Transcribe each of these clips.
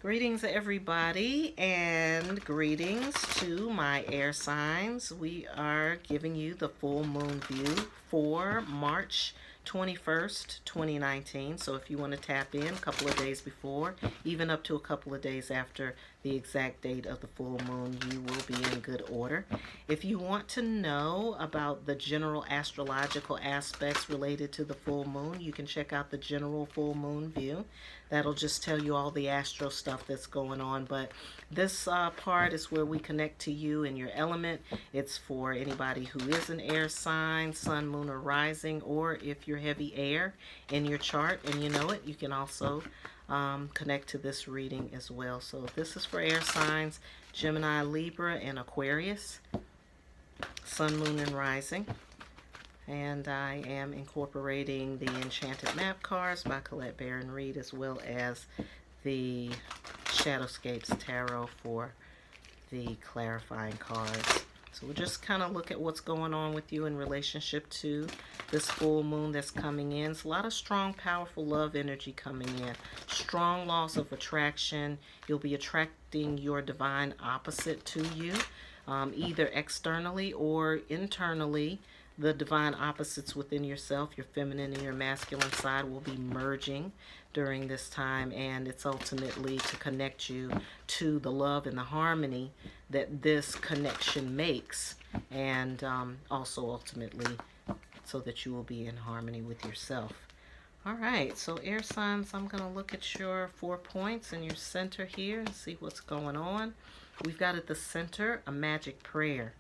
Greetings, everybody, and greetings to my air signs. We are giving you the full moon view for March 21st, 2019. So if you want to tap in a couple of days before, even up to a couple of days after the exact date of the full moon, you will be in good order. If you want to know about the general astrological aspects related to the full moon, you can check out the general full moon view. That'll just tell you all the astro stuff that's going on. But this part is where we connect to you and your element. It's for anybody who is an air sign, sun, moon, or rising, or if you're heavy air in your chart and you know it, you can also connect to this reading as well. So this is for air signs, Gemini, Libra, and Aquarius, sun, moon, and rising. And I am incorporating the Enchanted Map cards by Colette Baron Reid, as well as the Shadowscapes Tarot for the clarifying cards. So we'll just kind of look at what's going on with you in relationship to this full moon that's coming in. It's a lot of strong, powerful love energy coming in. Strong laws of attraction. You'll be attracting your divine opposite to you, either externally or internally. The divine opposites within yourself, your feminine and your masculine side, will be merging during this time, and it's ultimately to connect you to the love and the harmony that this connection makes, and also ultimately so that you will be in harmony with yourself. All right, so air signs, I'm going to look at your 4 points in your center here and see what's going on. We've got at the center a magic prayer.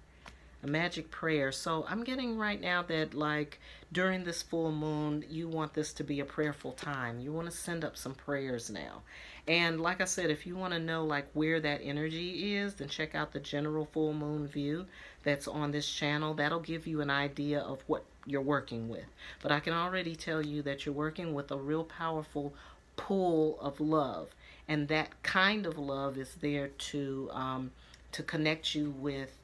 A magic prayer. So I'm getting right now that, like, during this full moon, you want this to be a prayerful time. You want to send up some prayers now. And like I said, if you want to know like where that energy is, then check out the general full moon view that's on this channel. That'll give you an idea of what you're working with. But I can already tell you that you're working with a real powerful pull of love. And that kind of love is there to connect you with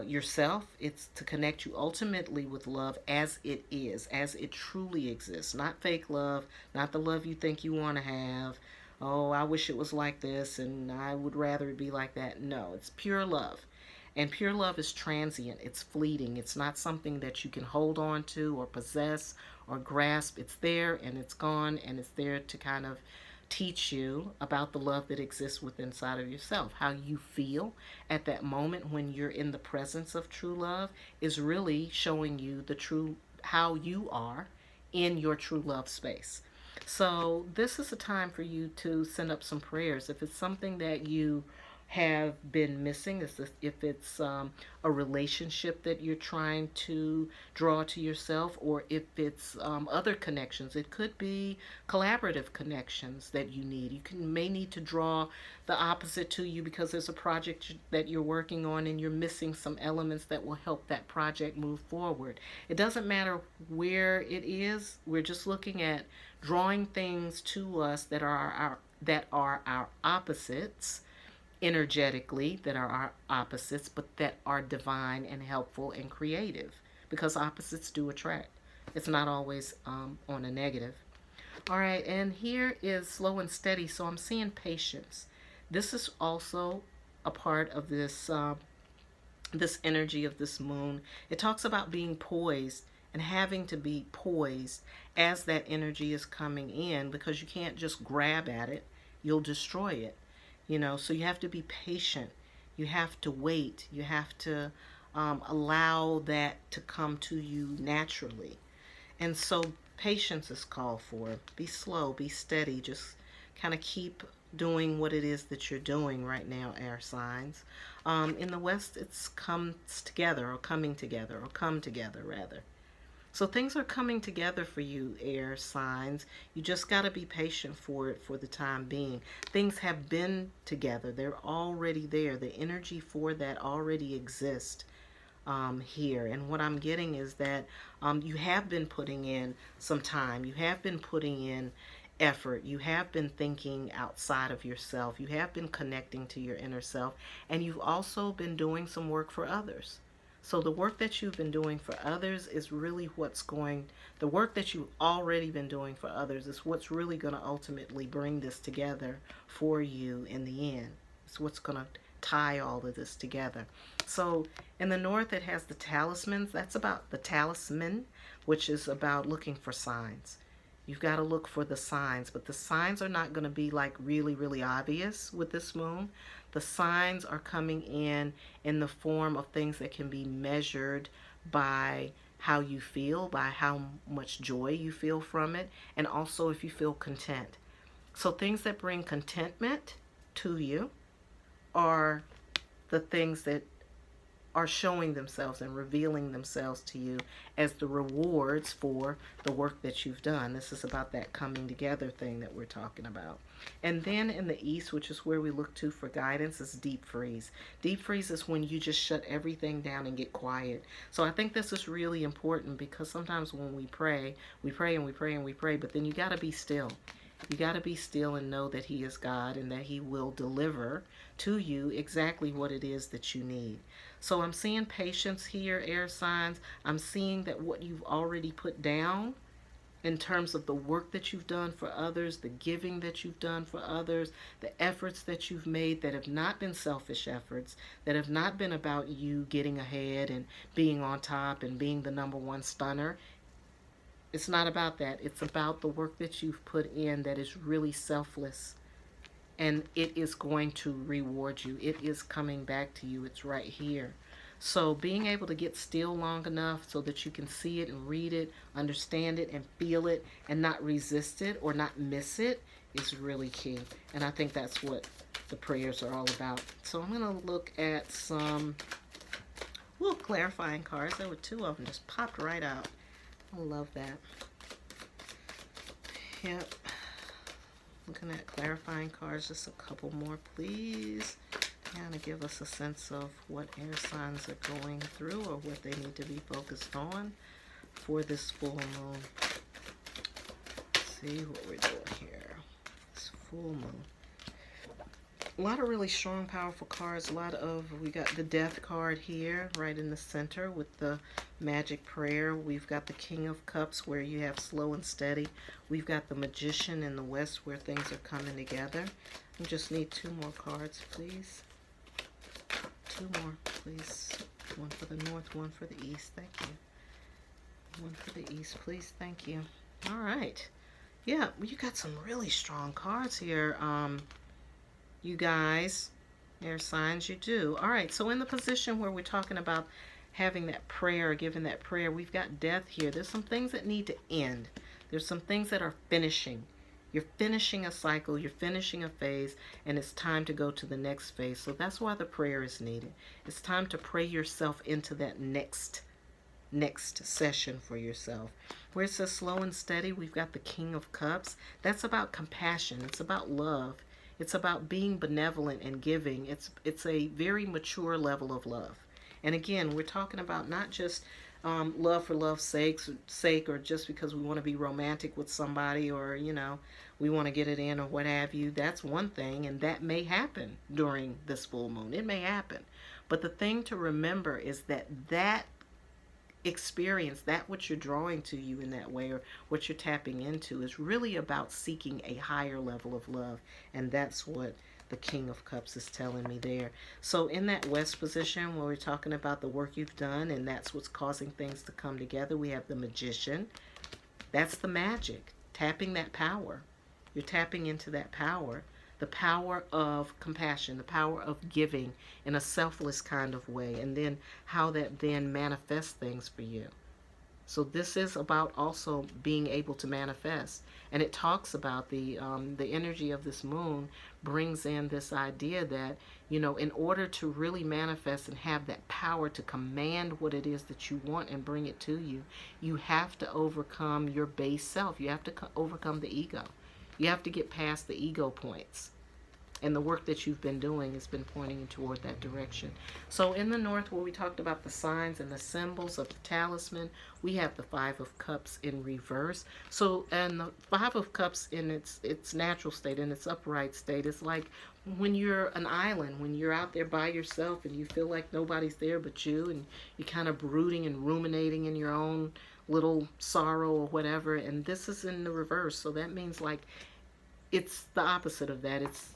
yourself. It's to connect you ultimately with love as it is, as it truly exists. Not fake love, not the love you think you want to have. Oh, I wish it was like this and I would rather it be like that. No, it's pure love. And pure love is transient. It's fleeting. It's not something that you can hold on to or possess or grasp. It's there and it's gone, and it's there to kind of teach you about the love that exists within inside of yourself. How you feel at that moment when you're in the presence of true love is really showing you the true how you are in your true love space. So this is a time for you to send up some prayers. If it's something that you have been missing, if it's a relationship that you're trying to draw to yourself, or if it's other connections. It could be collaborative connections that you need. May need to draw the opposite to you because there's a project that you're working on and you're missing some elements that will help that project move forward. It doesn't matter where it is. We're just looking at drawing things to us that are our opposites energetically, that are our opposites, but that are divine and helpful and creative, because opposites do attract. It's not always on a negative. All right, and here is slow and steady. So I'm seeing patience. This is also a part of this this energy of this moon. It talks about being poised and having to be poised as that energy is coming in, because you can't just grab at it. You'll destroy it. So you have to be patient. You have to wait. You have to allow that to come to you naturally. And so patience is called for. Be slow, be steady. Just kind of keep doing what it is that you're doing right now, air signs. In the West, it's comes together, or coming together, or come together, rather. So things are coming together for you, air signs. You just got to be patient for it for the time being. Things have been together. They're already there. The energy for that already exists here. And what I'm getting is that you have been putting in some time. You have been putting in effort. You have been thinking outside of yourself. You have been connecting to your inner self. And you've also been doing some work for others. So the work that you've been doing for others is really the work that you've already been doing for others is what's really going to ultimately bring this together for you in the end. It's what's going to tie all of this together. So in the North, it has the talismans. That's about the talisman, which is about looking for signs. You've got to look for the signs, but the signs are not going to be like really, really obvious with this moon. The signs are coming in the form of things that can be measured by how you feel, by how much joy you feel from it, and also if you feel content. So things that bring contentment to you are the things that are showing themselves and revealing themselves to you as the rewards for the work that you've done. This is about that coming together thing that we're talking about. And then in the East, which is where we look to for guidance, is deep freeze. Deep freeze is when you just shut everything down and get quiet. So I think this is really important because sometimes when we pray and we pray and we pray, but then you got to be still. You got to be still and know that He is God and that He will deliver to you exactly what it is that you need. So I'm seeing patience here, air signs. I'm seeing that what you've already put down in terms of the work that you've done for others, the giving that you've done for others, the efforts that you've made that have not been selfish efforts, that have not been about you getting ahead and being on top and being the number one stunner. It's not about that. It's about the work that you've put in that is really selfless. And it is going to reward you. It is coming back to you. It's right here. So being able to get still long enough so that you can see it and read it, understand it and feel it and not resist it or not miss it is really key. And I think that's what the prayers are all about. So I'm going to look at some little clarifying cards. There were two of them just popped right out. I love that. Yep. Looking at clarifying cards, just a couple more, please. Kind of give us a sense of what air signs are going through or what they need to be focused on for this full moon. Let's see what we're doing here. This full moon. A lot of really strong, powerful cards. We got the Death card here, right in the center with the Magic Prayer. We've got the King of Cups, where you have slow and steady. We've got the Magician in the West, where things are coming together. We just need two more cards, please. Two more, please. One for the North, one for the East. Thank you. One for the East, please. Thank you. All right. Yeah, you got some really strong cards here. You guys, air signs, you do. All right, so in the position where we're talking about having that prayer, giving that prayer, we've got death here. There's some things that need to end. There's some things that are finishing. You're finishing a cycle, you're finishing a phase, and it's time to go to the next phase. So that's why the prayer is needed. It's time to pray yourself into that next session for yourself. Where it says slow and steady, we've got the King of Cups. That's about compassion. It's about love. It's about being benevolent and giving. It's a very mature level of love. And again, we're talking about not just love for love's sake or just because we want to be romantic with somebody or, we want to get it in or what have you. That's one thing, and that may happen during this full moon. It may happen. But the thing to remember is that experience, that what you're drawing to you in that way or what you're tapping into is really about seeking a higher level of love. And that's what the King of Cups is telling me there. So in that West position where we're talking about the work you've done and that's what's causing things to come together, we have the Magician. That's the magic, tapping that power. You're tapping into that power. The power of compassion, the power of giving in a selfless kind of way, and then how that then manifests things for you. So this is about also being able to manifest. And it talks about the energy of this moon brings in this idea that, in order to really manifest and have that power to command what it is that you want and bring it to you, you have to overcome your base self. You have to overcome the ego. You have to get past the ego points. And the work that you've been doing has been pointing you toward that direction. So in the North, where we talked about the signs and the symbols of the talisman, we have the Five of Cups in reverse. So, and the Five of Cups in its natural state, in its upright state, is like when you're an island, when you're out there by yourself and you feel like nobody's there but you, and you're kind of brooding and ruminating in your own little sorrow or whatever. And this is in the reverse. So that means like it's the opposite of that. It's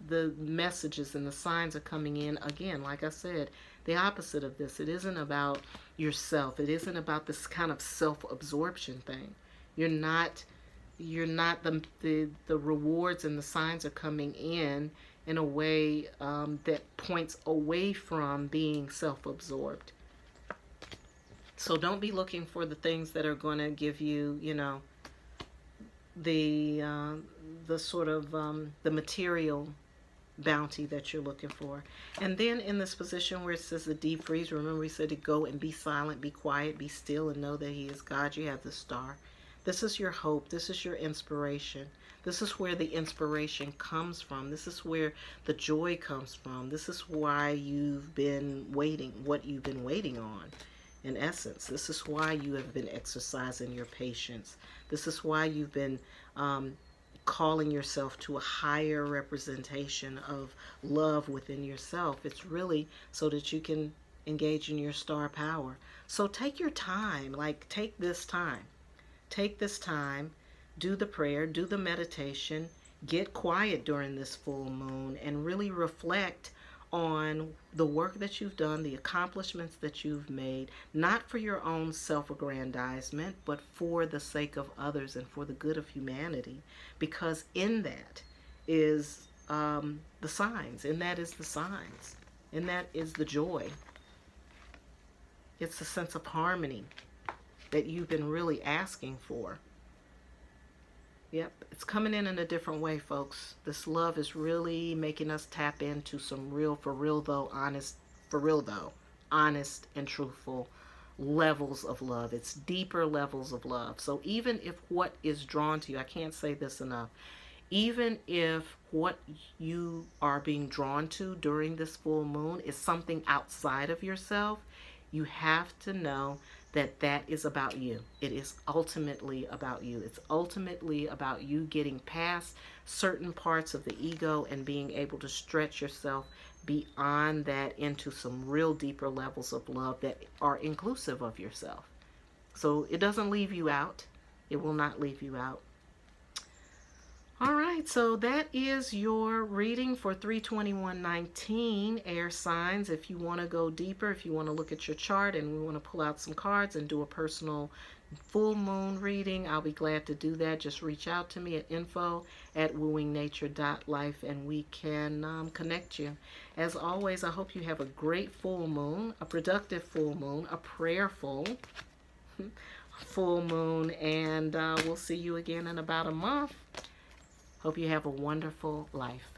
the messages and the signs are coming in again, like I said, the opposite of this. It isn't about yourself. It isn't about this kind of self-absorption thing. You're not the rewards and the signs are coming in a way that points away from being self-absorbed. So don't be looking for the things that are going to give you, you know, the sort of the material bounty that you're looking for. And then in this position where it says the deep freeze, remember we said to go and be silent, be quiet, be still, and know that He is God. You have the star. This is your hope. This is your inspiration. This is where the inspiration comes from. This is where the joy comes from. This is why you've been waiting, what you've been waiting on. In essence, this is why you have been exercising your patience. This is why you've been calling yourself to a higher representation of love within yourself. It's really so that you can engage in your star power. So take your time, like take this time. Take this time, do the prayer, do the meditation, get quiet during this full moon, and really reflect on the work that you've done, the accomplishments that you've made, not for your own self-aggrandizement, but for the sake of others and for the good of humanity. Because in that is the signs, in that is the signs, in that is the joy. It's a sense of harmony that you've been really asking for. Yep, it's coming in a different way, folks. This love is really making us tap into some real, honest and truthful levels of love. It's deeper levels of love. So even if what is drawn to you, I can't say this enough, even if what you are being drawn to during this full moon is something outside of yourself, you have to know that that is about you. It is ultimately about you. It's ultimately about you getting past certain parts of the ego and being able to stretch yourself beyond that into some real deeper levels of love that are inclusive of yourself. So it doesn't leave you out. It will not leave you out. All right, so that is your reading for 3/21/19 air signs. If you want to go deeper, if you want to look at your chart and we want to pull out some cards and do a personal full moon reading, I'll be glad to do that. Just reach out to me at info@wooingnature.life and we can connect you. As always, I hope you have a great full moon, a productive full moon, a prayerful full moon, and we'll see you again in about a month. Hope you have a wonderful life.